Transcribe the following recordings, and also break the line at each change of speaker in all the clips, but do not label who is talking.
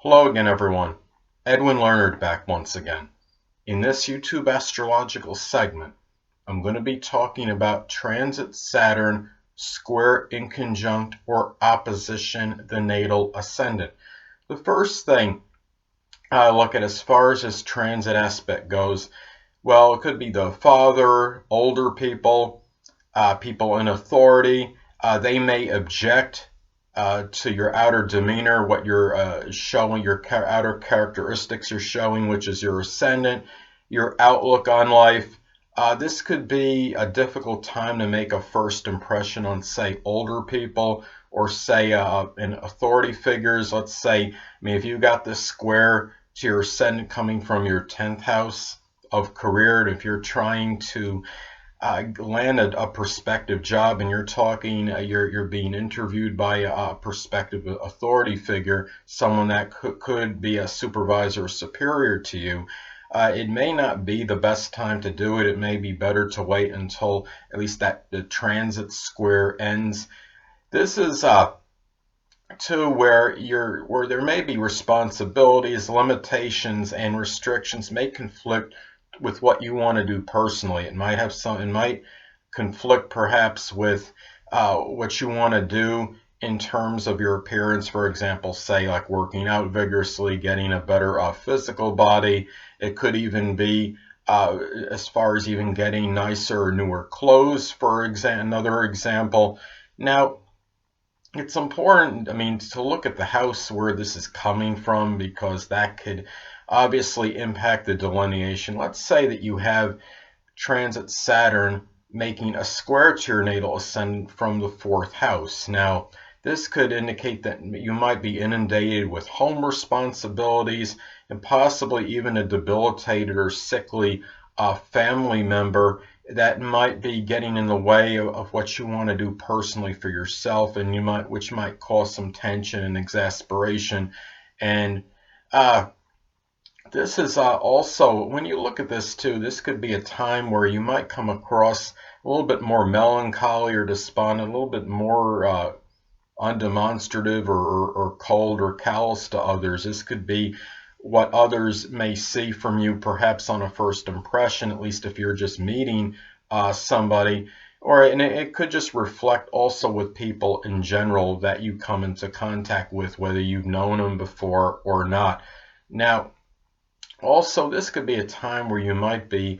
Hello again, everyone. Edwin Learnard back once again. In this YouTube astrological segment, I'm going to be talking about transit Saturn square inconjunct or opposition the natal ascendant. The first thing I look at as far as this transit aspect goes, well, it could be the father, older people, people in authority. They may object to your outer demeanor, what you're showing, your outer characteristics you're showing, which is your ascendant, your outlook on life. This could be a difficult time to make a first impression on, say, older people or, say, in authority figures. Let's say, if you got this square to your ascendant coming from your 10th house of career, and if you're trying to land a prospective job and you're talking, you're being interviewed by a prospective authority figure, someone that could be a supervisor or superior to you, it may not be the best time to do it. It may be better to wait until at least that the transit square ends. This is to where there may be responsibilities, limitations, and restrictions may conflict with what you want to do personally. It might conflict perhaps with what you want to do in terms of your appearance. For example, say like working out vigorously, getting a better physical body. It could even be as far as even getting nicer or newer clothes, for another example. Now, it's important, to look at the house where this is coming from, because that could obviously impact the delineation. Let's say that you have transit Saturn making a square to your natal ascendant from the 4th house. Now, this could indicate that you might be inundated with home responsibilities and possibly even a debilitated or sickly family member that might be getting in the way of what you want to do personally for yourself, and which might cause some tension and exasperation. And this is also, when you look at this too, this could be a time where you might come across a little bit more melancholy or despondent, a little bit more undemonstrative or cold or callous to others. This could be what others may see from you, perhaps on a first impression, at least if you're just meeting somebody. And it could just reflect also with people in general that you come into contact with, whether you've known them before or not. Now, also, this could be a time where you might be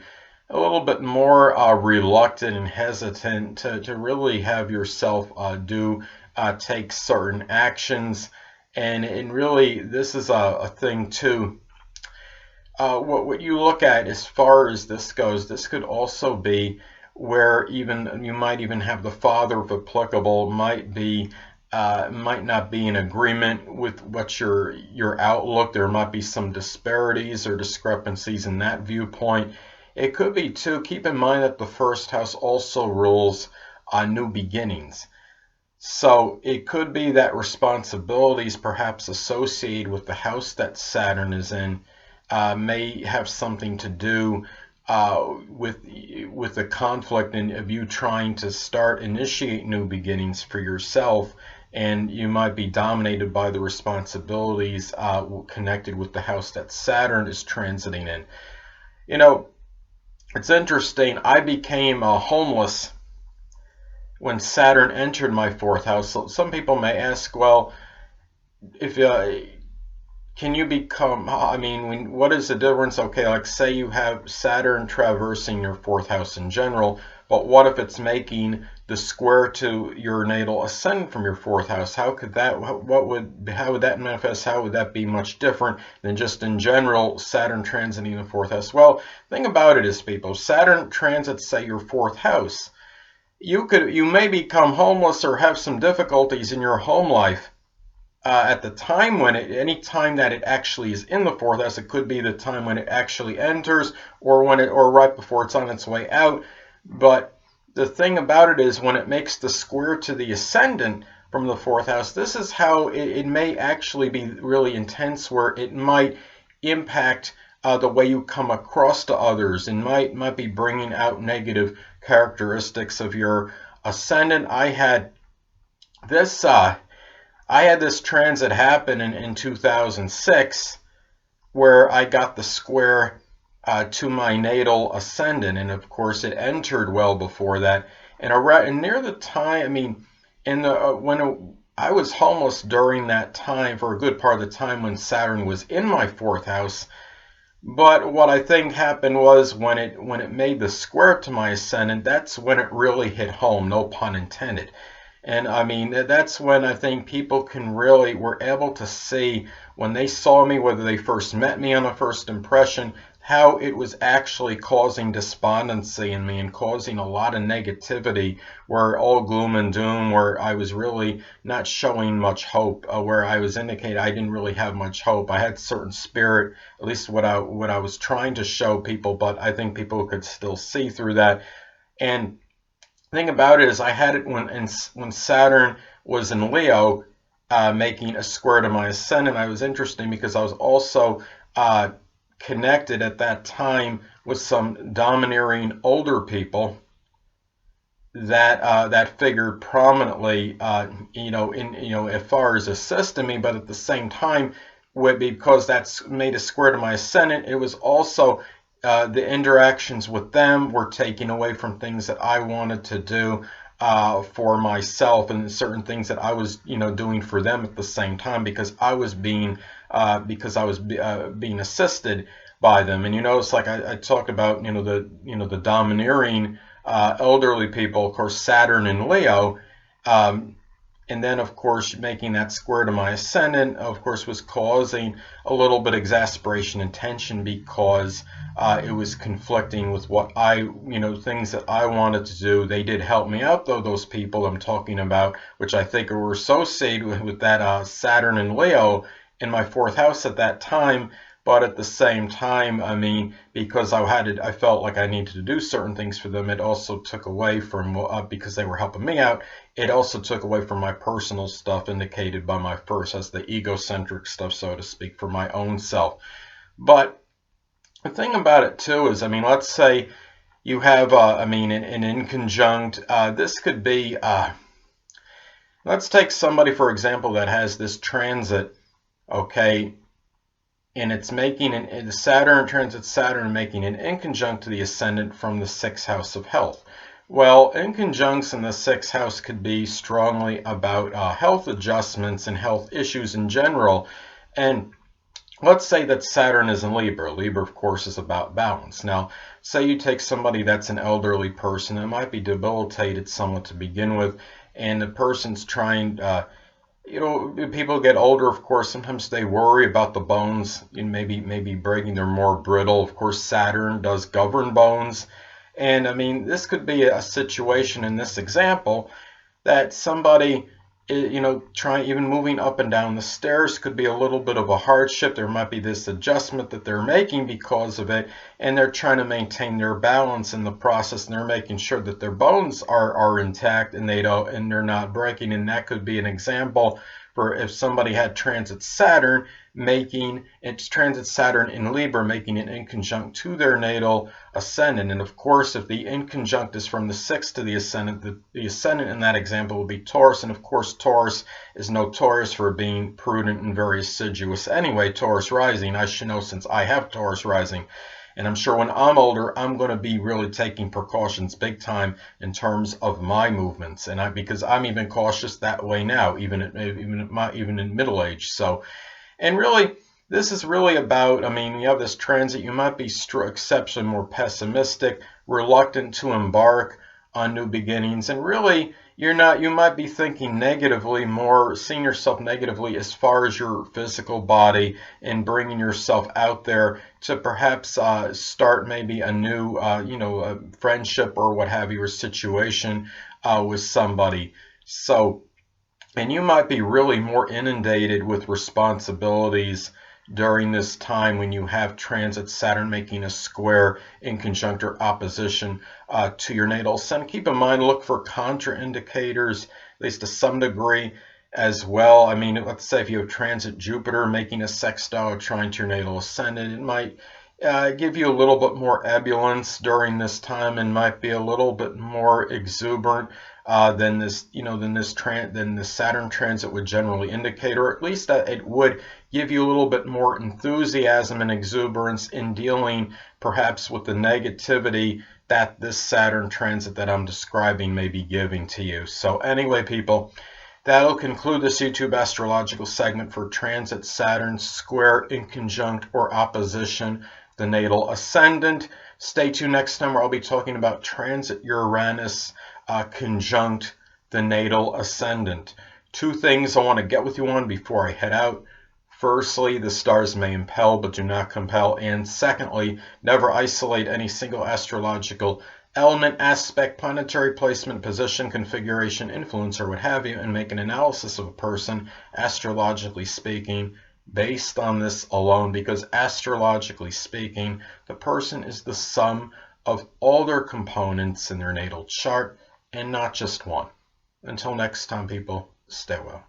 a little bit more reluctant and hesitant to really have yourself take certain actions. And really, this is a thing too. What you look at as far as this goes, this could also be where even you might even have the father, if applicable, might not be in agreement with what your outlook. There might be some disparities or discrepancies in that viewpoint. It could be too. Keep in mind that the 1st house also rules on new beginnings. So it could be that responsibilities perhaps associated with the house that Saturn is in may have something to do with the conflict of you trying to initiate new beginnings for yourself, and you might be dominated by the responsibilities connected with the house that Saturn is transiting in. It's interesting. I became homeless when Saturn entered my 4th house. So some people may ask, well, if can you become, what is the difference? Okay, like say you have Saturn traversing your 4th house in general, but what if it's making the square to your natal ascendant from your 4th house? How would that manifest? How would that be much different than just in general Saturn transiting the 4th house? Well, the thing about it is, people, Saturn transits, say, your 4th house. You may become homeless or have some difficulties in your home life at the time any time that it actually is in the 4th house. It could be the time when it actually enters, or right before it's on its way out. But the thing about it is, when it makes the square to the ascendant from the 4th house, this is how it may actually be really intense, where it might impact the way you come across to others, and might be bringing out negative characteristics of your ascendant. I had this I had this transit happen in 2006 where I got the square to my natal ascendant, and of course it entered well before that. And near the time, I mean, in the I was almost during that time for a good part of the time when Saturn was in my fourth house. But what I think happened was when it made the square to my ascendant, that's when it really hit home, no pun intended. And I mean, that's when I think people can really were able to see when they saw me, whether they first met me on a first impression, how it was actually causing despondency in me and causing a lot of negativity, where all gloom and doom, where I was really not showing much hope, where I was indicating I didn't really have much hope. I had certain spirit, at least what I was trying to show people, but I think people could still see through that. And the thing about it is I had it when Saturn was in Leo, making a square to my ascendant. I was interesting because I was also connected at that time with some domineering older people that figured prominently, as far as assisting me, but at the same time, because that's made a square to my ascendant, it was also the interactions with them were taking away from things that I wanted to do for myself, and certain things that I was, doing for them at the same time, because I was being being assisted by them. And it's like I talk about, the domineering elderly people, of course, Saturn and Leo. And then, of course, making that square to my ascendant, of course, was causing a little bit of exasperation and tension, because it was conflicting with what things that I wanted to do. They did help me out, though, those people I'm talking about, which I think were associated with that Saturn and Leo in my fourth house at that time. But at the same time, I mean, because I felt like I needed to do certain things for them, it also took away from, because they were helping me out, it also took away from my personal stuff indicated by my first, as the egocentric stuff, so to speak, for my own self. But the thing about it too is, I mean, let's say you have, an inconjunct. This could be, let's take somebody, for example, that has this transit, okay, and it's making the Saturn transit Saturn, making an inconjunct to the ascendant from the sixth house of health. Well, inconjuncts in the sixth house could be strongly about health adjustments and health issues in general. And let's say that Saturn is in Libra. Libra, of course, is about balance. Now, say you take somebody that's an elderly person that might be debilitated somewhat to begin with, and the person's trying, people get older, of course, sometimes they worry about the bones and maybe breaking. They're more brittle. Of course, Saturn does govern bones. And I mean, this could be a situation in this example that somebody, trying, even moving up and down the stairs could be a little bit of a hardship. There might be this adjustment that they're making because of it, and they're trying to maintain their balance in the process, and they're making sure that their bones are intact and they're not breaking. And that could be an example for if somebody had transit Saturn, making its transit Saturn in Libra, making an inconjunct to their natal ascendant. And of course, if the inconjunct is from the sixth to the ascendant, the ascendant in that example would be Taurus. And of course, Taurus is notorious for being prudent and very assiduous. Anyway, Taurus rising, I should know since I have Taurus rising. And I'm sure when I'm older, I'm going to be really taking precautions big time in terms of my movements, and because I'm even cautious that way now, even in middle age. So, and really, this is really about, I mean, you have this transit, you might be exceptionally more pessimistic, reluctant to embark on new beginnings, and really, you might be thinking negatively, more seeing yourself negatively as far as your physical body, and bringing yourself out there to perhaps start maybe a new, a friendship or what have you, or situation with somebody. So, and you might be really more inundated with responsibilities during this time when you have transit Saturn making a square, inconjunct, or opposition to your natal ascendant. Keep in mind, look for contraindicators, at least to some degree as well. I mean, let's say if you have transit Jupiter making a sextile trine to your natal ascendant, it might give you a little bit more ebullience during this time, and might be a little bit more exuberant than the Saturn transit would generally indicate, or at least that it would give you a little bit more enthusiasm and exuberance in dealing perhaps with the negativity that this Saturn transit that I'm describing may be giving to you. So anyway, people, that'll conclude this YouTube astrological segment for transit Saturn square, inconjunct, or opposition the natal ascendant. Stay tuned next time where I'll be talking about transit Uranus conjunct the natal ascendant. Two things I want to get with you on before I head out. Firstly, the stars may impel but do not compel. And secondly, never isolate any single astrological element, aspect, planetary placement, position, configuration, influence, or what have you, and make an analysis of a person, astrologically speaking, based on this alone, because astrologically speaking, the person is the sum of all their components in their natal chart and not just one. Until next time, people, stay well.